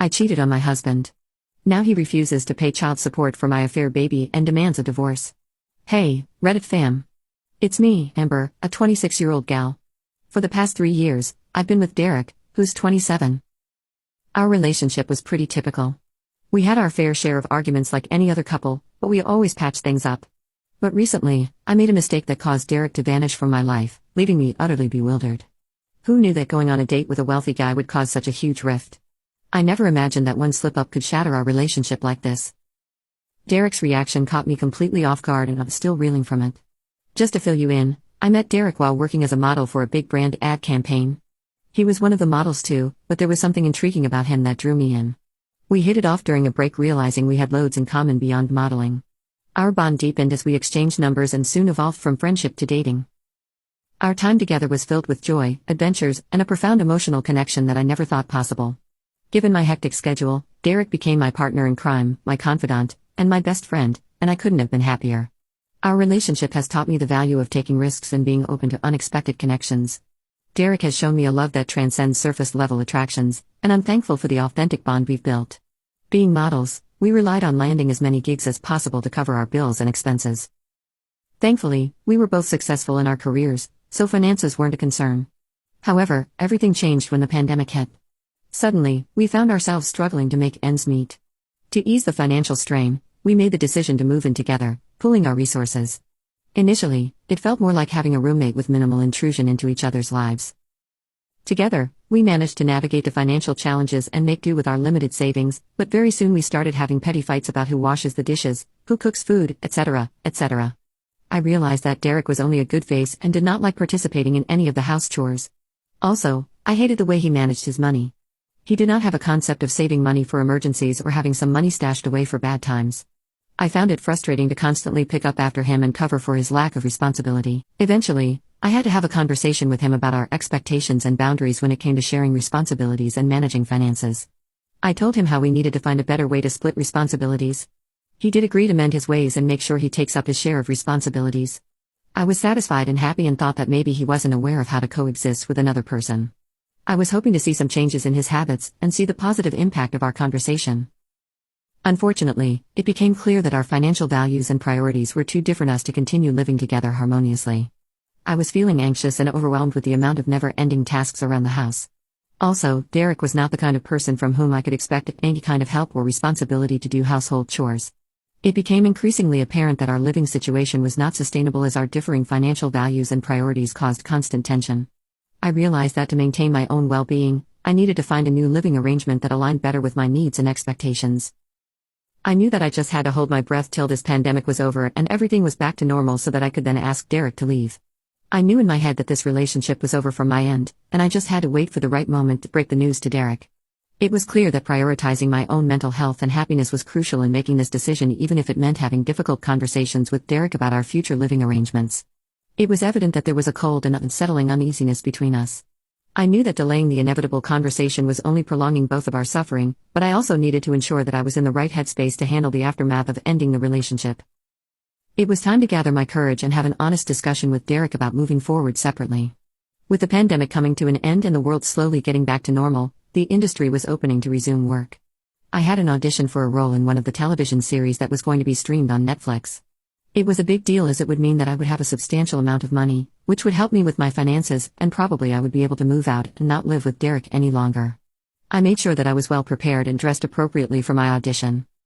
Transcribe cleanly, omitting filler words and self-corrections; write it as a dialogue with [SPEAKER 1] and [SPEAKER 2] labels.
[SPEAKER 1] I cheated on my husband. Now he refuses to pay child support for my affair baby and demands a divorce. Hey, Reddit fam. It's me, Amber, a 26-year-old gal. For the past 3 years, I've been with Derek, who's 27. Our relationship was pretty typical. We had our fair share of arguments like any other couple, but we always patched things up. But recently, I made a mistake that caused Derek to vanish from my life, leaving me utterly bewildered. Who knew that going on a date with a wealthy guy would cause such a huge rift? I never imagined that one slip-up could shatter our relationship like this. Derek's reaction caught me completely off guard and I'm still reeling from it. Just to fill you in, I met Derek while working as a model for a big brand ad campaign. He was one of the models too, but there was something intriguing about him that drew me in. We hit it off during a break, realizing we had loads in common beyond modeling. Our bond deepened as we exchanged numbers and soon evolved from friendship to dating. Our time together was filled with joy, adventures, and a profound emotional connection that I never thought possible. Given my hectic schedule, Derek became my partner in crime, my confidant, and my best friend, and I couldn't have been happier. Our relationship has taught me the value of taking risks and being open to unexpected connections. Derek has shown me a love that transcends surface-level attractions, and I'm thankful for the authentic bond we've built. Being models, we relied on landing as many gigs as possible to cover our bills and expenses. Thankfully, we were both successful in our careers, so finances weren't a concern. However, everything changed when the pandemic hit. Suddenly, we found ourselves struggling to make ends meet. To ease the financial strain, we made the decision to move in together, pooling our resources. Initially, it felt more like having a roommate with minimal intrusion into each other's lives. Together, we managed to navigate the financial challenges and make do with our limited savings, but very soon we started having petty fights about who washes the dishes, who cooks food, etc., etc. I realized that Derek was only a good face and did not like participating in any of the house chores. Also, I hated the way he managed his money. He did not have a concept of saving money for emergencies or having some money stashed away for bad times. I found it frustrating to constantly pick up after him and cover for his lack of responsibility. Eventually, I had to have a conversation with him about our expectations and boundaries when it came to sharing responsibilities and managing finances. I told him how we needed to find a better way to split responsibilities. He did agree to mend his ways and make sure he takes up his share of responsibilities. I was satisfied and happy and thought that maybe he wasn't aware of how to coexist with another person. I was hoping to see some changes in his habits and see the positive impact of our conversation. Unfortunately, it became clear that our financial values and priorities were too different us to continue living together harmoniously. I was feeling anxious and overwhelmed with the amount of never-ending tasks around the house. Also, Derek was not the kind of person from whom I could expect any kind of help or responsibility to do household chores. It became increasingly apparent that our living situation was not sustainable as our differing financial values and priorities caused constant tension. I realized that to maintain my own well-being, I needed to find a new living arrangement that aligned better with my needs and expectations. I knew that I just had to hold my breath till this pandemic was over and everything was back to normal so that I could then ask Derek to leave. I knew in my head that this relationship was over from my end, and I just had to wait for the right moment to break the news to Derek. It was clear that prioritizing my own mental health and happiness was crucial in making this decision, even if it meant having difficult conversations with Derek about our future living arrangements. It was evident that there was a cold and unsettling uneasiness between us. I knew that delaying the inevitable conversation was only prolonging both of our suffering, but I also needed to ensure that I was in the right headspace to handle the aftermath of ending the relationship. It was time to gather my courage and have an honest discussion with Derek about moving forward separately. With the pandemic coming to an end and the world slowly getting back to normal, the industry was opening to resume work. I had an audition for a role in one of the television series that was going to be streamed on Netflix. It was a big deal as it would mean that I would have a substantial amount of money, which would help me with my finances, and probably I would be able to move out and not live with Derek any longer. I made sure that I was well prepared and dressed appropriately for my audition.